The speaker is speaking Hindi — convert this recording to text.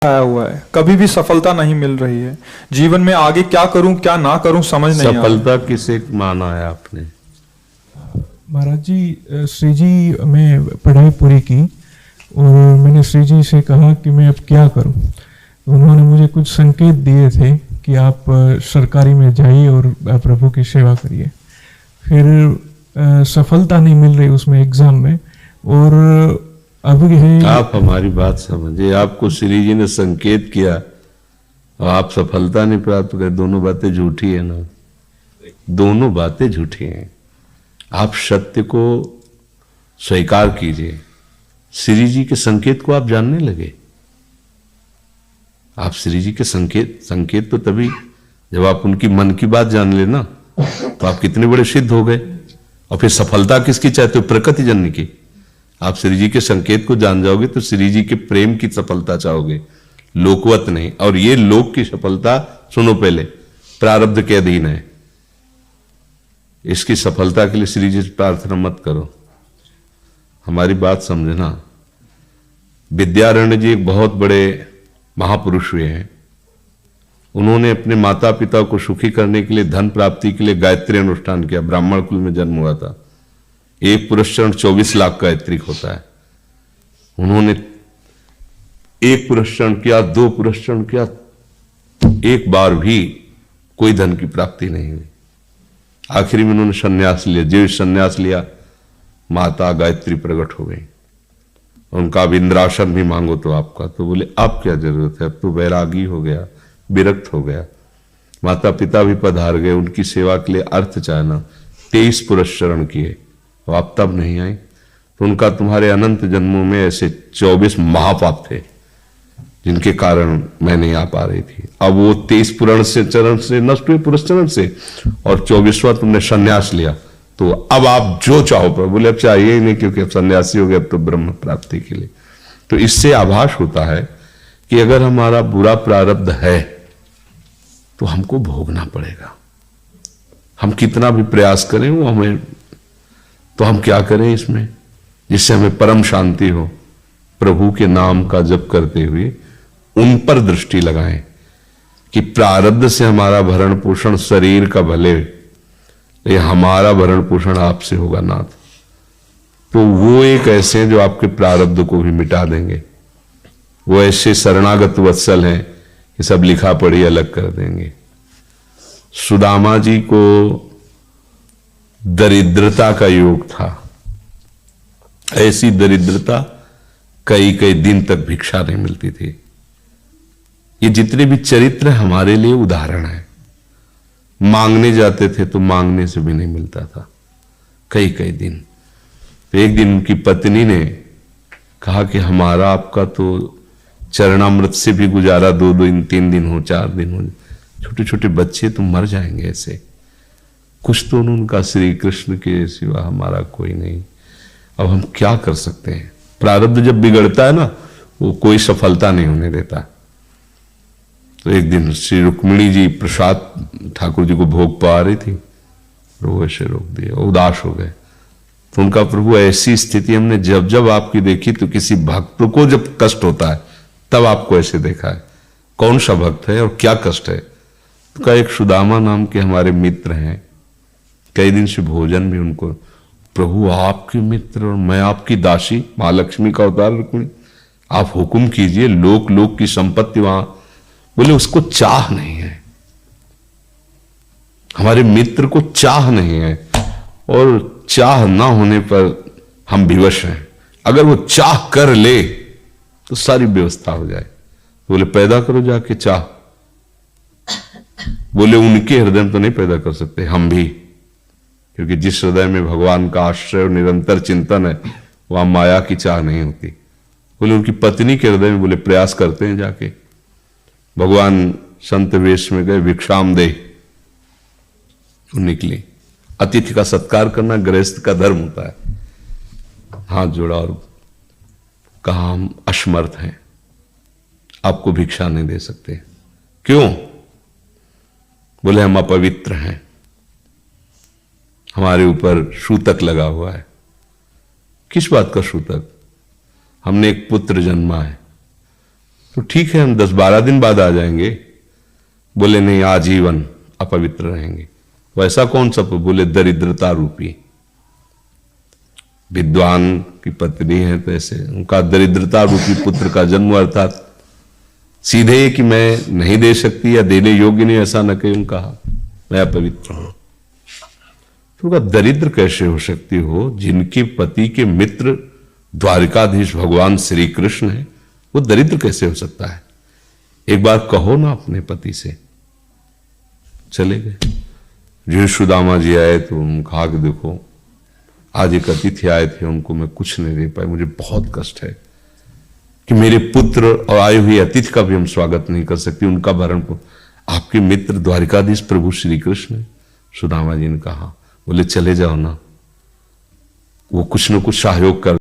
आया हुआ है, कभी भी सफलता नहीं मिल रही है। जीवन में आगे क्या करूं क्या ना करूं समझ नहीं आ रहा। सफलता किसे माना है आपने? महाराज जी, श्री जी मैं पढ़ाई पूरी की और मैंने श्री जी से कहा कि मैं अब क्या करूं। उन्होंने मुझे कुछ संकेत दिए थे कि आप सरकारी में जाइए और प्रभु की सेवा करिए। फिर सफलता नहीं मिल रही उसमें एग्जाम में, और अब है। आप हमारी बात समझिए, आपको श्री जी ने संकेत किया और आप सफलता नहीं प्राप्त कर, दोनों बातें झूठी है ना, दोनों बातें झूठी हैं। आप सत्य को स्वीकार कीजिए। श्री जी के संकेत को आप जानने लगे। आप श्री जी के संकेत तो तभी जब आप उनकी मन की बात जान लेना, तो आप कितने बड़े सिद्ध हो गए। और फिर सफलता किसकी चाहते हो? प्रकृति जन्य की। आप श्री जी के संकेत को जान जाओगे तो श्री जी के प्रेम की सफलता चाहोगे, लोकवत नहीं। और ये लोक की सफलता, सुनो पहले, प्रारब्ध के अधीन है। इसकी सफलता के लिए श्री जी से प्रार्थना मत करो। हमारी बात समझना। विद्यारण्य जी एक बहुत बड़े महापुरुष हुए हैं। उन्होंने अपने माता पिता को सुखी करने के लिए, धन प्राप्ति के लिए गायत्री अनुष्ठान किया। ब्राह्मण कुल में जन्म हुआ था। एक पुरस्चरण 24 लाख गायत्रिक होता है। उन्होंने एक पुरस्चरण किया, 2 पुरस्चरण किया, एक बार भी कोई धन की प्राप्ति नहीं हुई। आखिरी में उन्होंने संन्यास लिया। जो संन्यास लिया, माता गायत्री प्रकट हो गई। उनका अब इंद्रासन भी मांगो तो आपका, तो बोले अब क्या जरूरत है, अब तो वैरागी हो गया, विरक्त हो गया। माता पिता भी पधार गए, उनकी सेवा के लिए अर्थ चाहना। 23 पुरस्चरण किए, तो आप तब नहीं आई। तो उनका तुम्हारे अनंत जन्मों में ऐसे 24 महापाप थे जिनके कारण मैं नहीं आ पा रही थी। अब वो 23 पुराण से चरण से नष्ट हुए, पुरस्चरण से, और 24वां तुमने संन्यास लिया। तो अब आप जो चाहो पर, बोले अब चाहिए ही नहीं, क्योंकि अब सन्यासी हो गए, अब तो ब्रह्म प्राप्ति के लिए। तो इससे आभास होता है कि अगर हमारा बुरा प्रारब्ध है तो हमको भोगना पड़ेगा। हम कितना भी प्रयास करें वो हमें, तो हम क्या करें इसमें जिससे हमें परम शांति हो? प्रभु के नाम का जप करते हुए उन पर दृष्टि लगाएं कि प्रारब्ध से हमारा भरण पोषण शरीर का भले, ये हमारा भरण पोषण आपसे होगा नाथ। तो वो एक ऐसे जो आपके प्रारब्ध को भी मिटा देंगे। वो ऐसे शरणागत वत्सल हैं कि सब लिखा पढ़ी अलग कर देंगे। सुदामा जी को दरिद्रता का योग था। ऐसी दरिद्रता, कई कई दिन तक भिक्षा नहीं मिलती थी। ये जितने भी चरित्र हमारे लिए उदाहरण है। मांगने जाते थे तो मांगने से भी नहीं मिलता था, कई कई दिन। तो एक दिन उनकी पत्नी ने कहा कि हमारा आपका तो चरणामृत से भी गुजारा 2 दिन 3 दिन हो, 4 दिन हो, छोटे छोटे बच्चे तो मर जाएंगे ऐसे। कुछ तो उनका श्री कृष्ण के सिवा हमारा कोई नहीं। अब हम क्या कर सकते हैं? प्रारब्ध जब बिगड़ता है ना, वो कोई सफलता नहीं होने देता। तो एक दिन श्री रुक्मिणी जी प्रसाद ठाकुर जी को भोग पा रही थी, प्रभु ऐसे रोक दिया, उदास हो गए। तो उनका, प्रभु ऐसी स्थिति हमने जब जब आपकी देखी, तो किसी भक्त को जब कष्ट होता है तब आपको ऐसे देखा है। कौन सा भक्त है और क्या कष्ट है? तो का एक सुदामा नाम के हमारे मित्र हैं, कई दिन से भोजन भी उनको, प्रभु आपके मित्र और मैं आपकी दासी, महालक्ष्मी का अवतार रुक्मिणी, आप हुक्म कीजिए, लोक लोक की संपत्ति वहां। बोले उसको चाह नहीं है, हमारे मित्र को चाह नहीं है, और चाह ना होने पर हम विवश हैं। अगर वो चाह कर ले तो सारी व्यवस्था हो जाए। बोले पैदा करो जाके चाह। बोले उनके हृदय में तो नहीं पैदा कर सकते, हम भी, क्योंकि जिस हृदय में भगवान का आश्रय और निरंतर चिंतन है, वहां माया की चाह नहीं होती। बोले उनकी पत्नी के हृदय में, बोले प्रयास करते हैं जाके। भगवान संत वेश में गए, भिक्षाम दे, निकली। अतिथि का सत्कार करना गृहस्थ का धर्म होता है। हाथ जोड़ा और कहा हम असमर्थ हैं, आपको भिक्षा नहीं दे सकते। क्यों? बोले हम अपवित्र हैं, हमारे ऊपर सूतक लगा हुआ है। किस बात का सूतक? हमने एक पुत्र जन्मा है, तो ठीक है, हम 10-12 दिन बाद आ जाएंगे। बोले नहीं, आजीवन अपवित्र रहेंगे। तो ऐसा कौन सा? बोले दरिद्रता रूपी। विद्वान की पत्नी है तो ऐसे उनका दरिद्रता रूपी पुत्र का जन्म, अर्थात सीधे कि मैं नहीं दे सकती या देने योग्य नहीं, ऐसा न कहीं कहा, मैं अपवित्र हूं। तो उनका दरिद्र कैसे हो सकती हो? जिनके पति के मित्र द्वारिकाधीश भगवान श्री कृष्ण है, वो दरिद्र कैसे हो सकता है? एक बार कहो ना अपने पति से। चले गए। जो सुदामा जी आए तो उन्होंने कहा कि देखो, आज एक अतिथि आए थे, उनको मैं कुछ नहीं दे पाए, मुझे बहुत कष्ट है कि मेरे पुत्र और आए हुए अतिथि का भी हम स्वागत नहीं कर सकते, उनका भरण को आपके मित्र द्वारिकाधीश प्रभु श्री कृष्ण। सुदामा जी ने कहा, बोले चले जाओ ना, वो कुछ न कुछ सहयोग कर